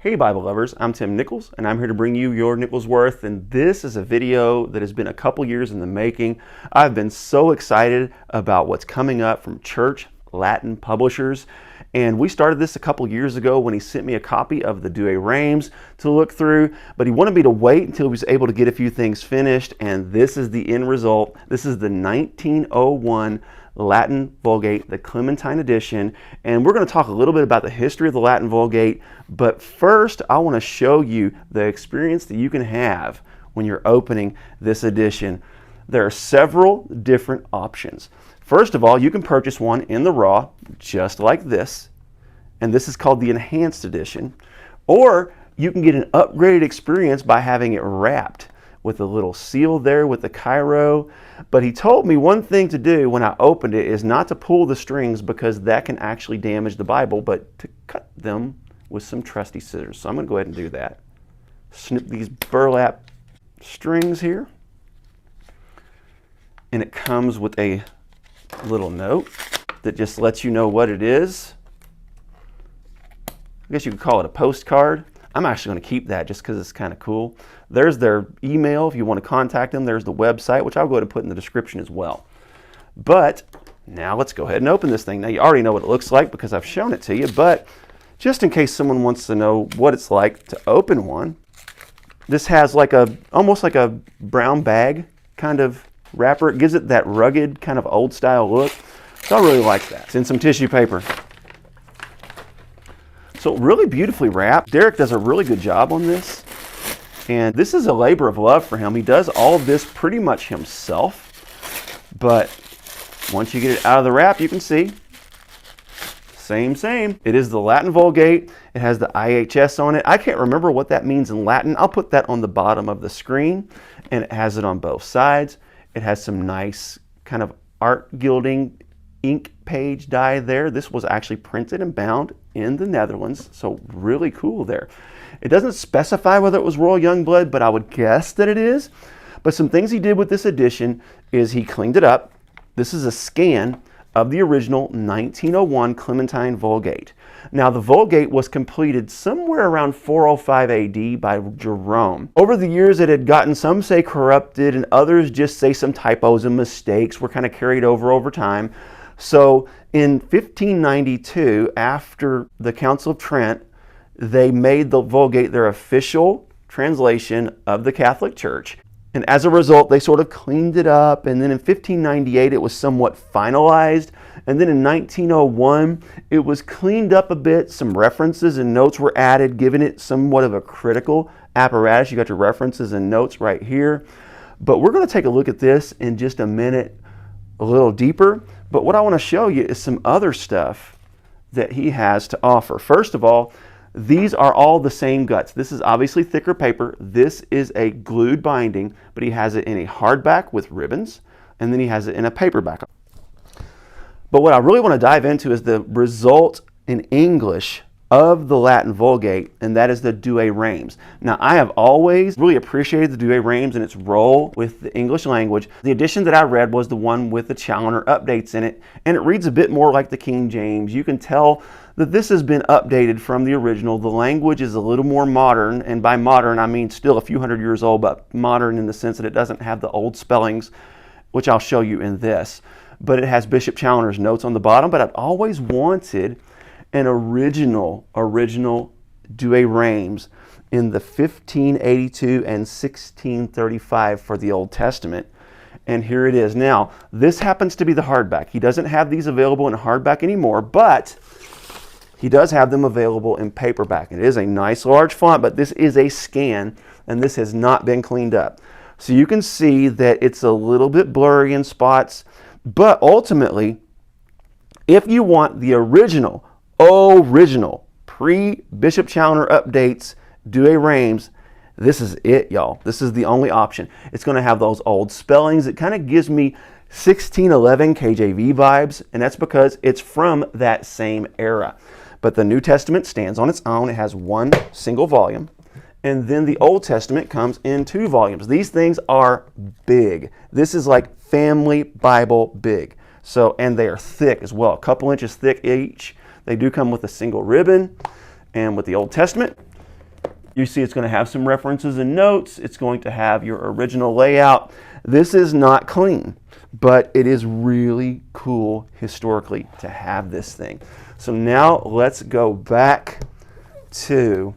Hey Bible lovers, I'm Tim Nichols and I'm here to bring you your Nichols Worth, and this is a video that has been a couple years in the making. I've been so excited about what's coming up from Church Latin Publishers, and we started this a couple years ago when he sent me a copy of the Douay Rheims to look through, but he wanted me to wait until he was able to get a few things finished, and this is the end result. This is the 1901 Latin Vulgate, the Clementine edition, and we're going to talk a little bit about the history of the Latin Vulgate, but first I want to show you the experience that you can have when you're opening this edition. There are several different options. First of all, you can purchase one in the raw, just like this, and this is called the Enhanced Edition, or you can get an upgraded experience by having it wrapped with a little seal there with the Cairo. But he told me one thing to do when I opened it is not to pull the strings, because that can actually damage the Bible, but to cut them with some trusty scissors. So I'm going to go ahead and do that. Snip these burlap strings here. And it comes with a little note that just lets you know what it is. I guess you could call it a postcard. I'm actually going to keep that just because it's kind of cool. There's their email if you want to contact them. There's the website, which I'll go ahead and put in the description as well. But now let's go ahead and open this thing. Now you already know what it looks like because I've shown it to you, but just in case someone wants to know what it's like to open one, this has like almost like a brown bag kind of wrapper. It gives it that rugged kind of old style look. So I really like that. It's in some tissue paper. So really beautifully wrapped. Derek does a really good job on this. And this is a labor of love for him. He does all of this pretty much himself. But once you get it out of the wrap, you can see, same. It is the Latin Vulgate. It has the IHS on it. I can't remember what that means in Latin. I'll put that on the bottom of the screen. And it has it on both sides. It has some nice kind of art gilding ink page dye there. This was actually printed and bound in the Netherlands, so really cool there. It doesn't specify whether it was Royal Youngblood, but I would guess that it is. But some things he did with this edition is he cleaned it up. This is a scan of the original 1901 Clementine Vulgate. Now the Vulgate was completed somewhere around 405 AD by Jerome. Over the years it had gotten, some say corrupted, and others just say some typos and mistakes were kind of carried over time. So in 1592, after the Council of Trent, they made the Vulgate their official translation of the Catholic Church. And as a result, they sort of cleaned it up. And then in 1598, it was somewhat finalized. And then in 1901, it was cleaned up a bit. Some references and notes were added, giving it somewhat of a critical apparatus. You got your references and notes right here. But we're going to take a look at this in just a minute, a little deeper. But what I want to show you is some other stuff that he has to offer. First of all, these are all the same guts. This is obviously thicker paper. This is a glued binding, but he has it in a hardback with ribbons, and then he has it in a paperback. But what I really want to dive into is the result in English of the Latin Vulgate, and that is the Douay Rheims. Now, I have always really appreciated the Douay Rheims and its role with the English language. The edition that I read was the one with the Challoner updates in it, and it reads a bit more like the King James. You can tell that this has been updated from the original. The language is a little more modern, and by modern I mean still a few hundred years old, but modern in the sense that it doesn't have the old spellings, which I'll show you in this. But it has Bishop Challoner's notes on the bottom. But I've always wanted an original Douay Rheims in the 1582 and 1635 for the Old Testament. And here it is. Now, this happens to be the hardback. He doesn't have these available in hardback anymore, but he does have them available in paperback. It is a nice large font, but this is a scan, and this has not been cleaned up. So you can see that it's a little bit blurry in spots, but ultimately, if you want the original pre-Bishop Challoner updates Douay Rheims, this is it, y'all. This is the only option. It's going to have those old spellings. It kind of gives me 1611 KJV vibes, and that's because it's from that same era. But the New Testament stands on its own. It has one single volume, and then the Old Testament comes in 2 volumes. These things are big. This is like family Bible big. So, and they are thick as well, a couple inches thick each. They do come with a single ribbon, and with the Old Testament, You see it's going to have some references and notes. It's going to have your original layout. This is not clean, but it is really cool historically to have this thing. So now let's go back to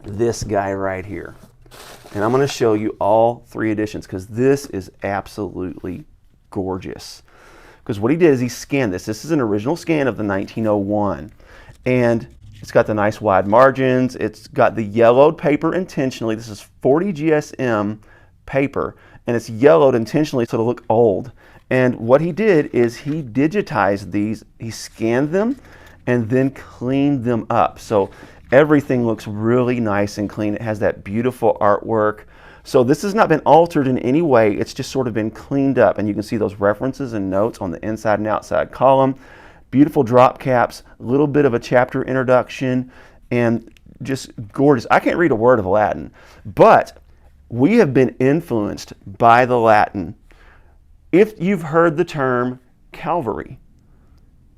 this guy right here. And I'm going to show you all 3 editions because this is absolutely gorgeous. Because what he did is he scanned this. This is an original scan of the 1901. And it's got the nice wide margins. It's got the yellowed paper intentionally. This is 40 GSM paper, and it's yellowed intentionally so it'll look old. And what he did is he digitized these, he scanned them, and then cleaned them up. So everything looks really nice and clean. It has that beautiful artwork. So this has not been altered in any way. It's just sort of been cleaned up, and you can see those references and notes on the inside and outside column. Beautiful drop caps, a little bit of a chapter introduction, and just gorgeous. I can't read a word of Latin, but we have been influenced by the Latin. If you've heard the term Calvary,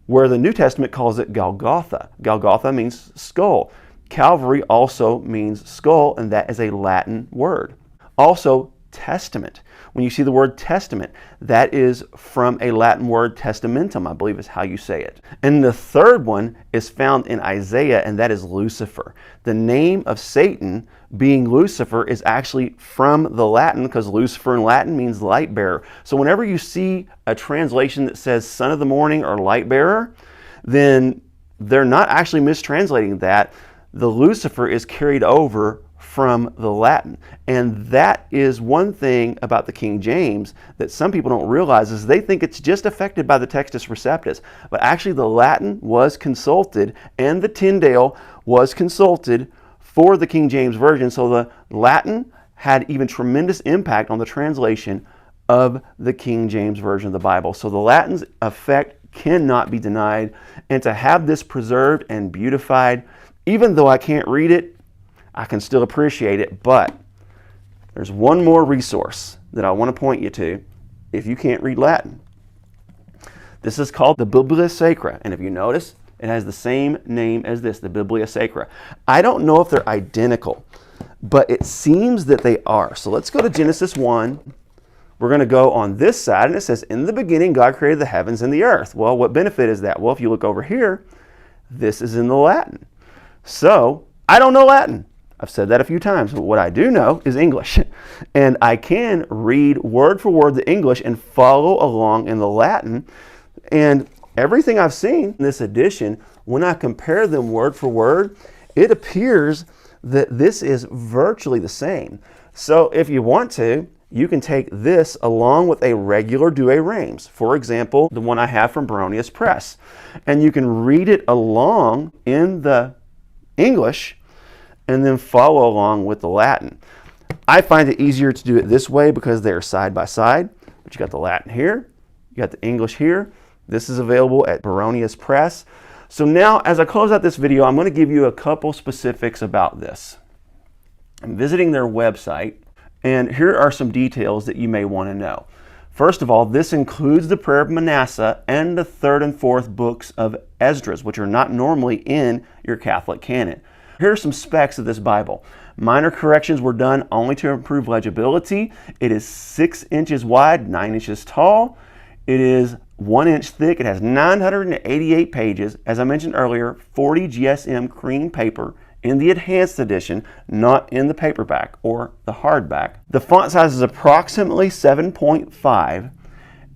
where the New Testament calls it Golgotha. Golgotha means skull. Calvary also means skull, and that is a Latin word. Also, testament. When you see the word testament, that is from a Latin word, testamentum, I believe is how you say it. And the third one is found in Isaiah, and that is Lucifer. The name of Satan, being Lucifer, is actually from the Latin, because Lucifer in Latin means light bearer. So whenever you see a translation that says son of the morning or light bearer, then they're not actually mistranslating that. The Lucifer is carried over from the Latin. And that is one thing about the King James that some people don't realize, is they think it's just affected by the Textus Receptus. But actually the Latin was consulted, and the Tyndale was consulted for the King James Version. So the Latin had even tremendous impact on the translation of the King James Version of the Bible. So the Latin's effect cannot be denied. And to have this preserved and beautified, even though I can't read it, I can still appreciate it. But there's one more resource that I want to point you to if you can't read Latin. This is called the Biblia Sacra, and if you notice, it has the same name as this, the Biblia Sacra. I don't know if they're identical, but it seems that they are. So let's go to Genesis 1. We're going to go on this side, and it says, in the beginning God created the heavens and the earth. Well, what benefit is that? Well, if you look over here, this is in the Latin. So I don't know Latin. I've said that a few times, but what I do know is English. And I can read word for word the English and follow along in the Latin. And everything I've seen in this edition, when I compare them word for word, it appears that this is virtually the same. So if you want to, you can take this along with a regular Douay Rheims. For example, the one I have from Bonnell Press. And you can read it along in the English and then follow along with the Latin. I find it easier to do it this way because they're side by side. But you got the Latin here, you got the English here. This is available at Bonnell Press. So now, as I close out this video, I'm going to give you a couple specifics about this. I'm visiting their website, and here are some details that you may want to know. First of all, this includes the Prayer of Manasseh and the 3rd and 4th books of Esdras, which are not normally in your Catholic canon. Here are some specs of this Bible. Minor corrections were done only to improve legibility. It is 6 inches wide, 9 inches tall. It is 1 inch thick. It has 988 pages. As I mentioned earlier, 40 GSM cream paper in the enhanced edition, not in the paperback or the hardback. The font size is approximately 7.5.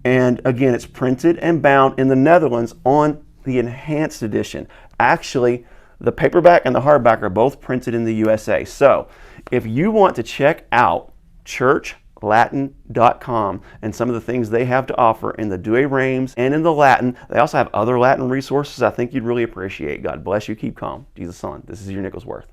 And again, it's printed and bound in the Netherlands on the enhanced edition. Actually, the paperback and the hardback are both printed in the USA. So if you want to check out churchlatin.com and some of the things they have to offer in the Douay Rheims and in the Latin, they also have other Latin resources I think you'd really appreciate. God bless you. Keep calm. Jesus on. This is your Nicholsworth.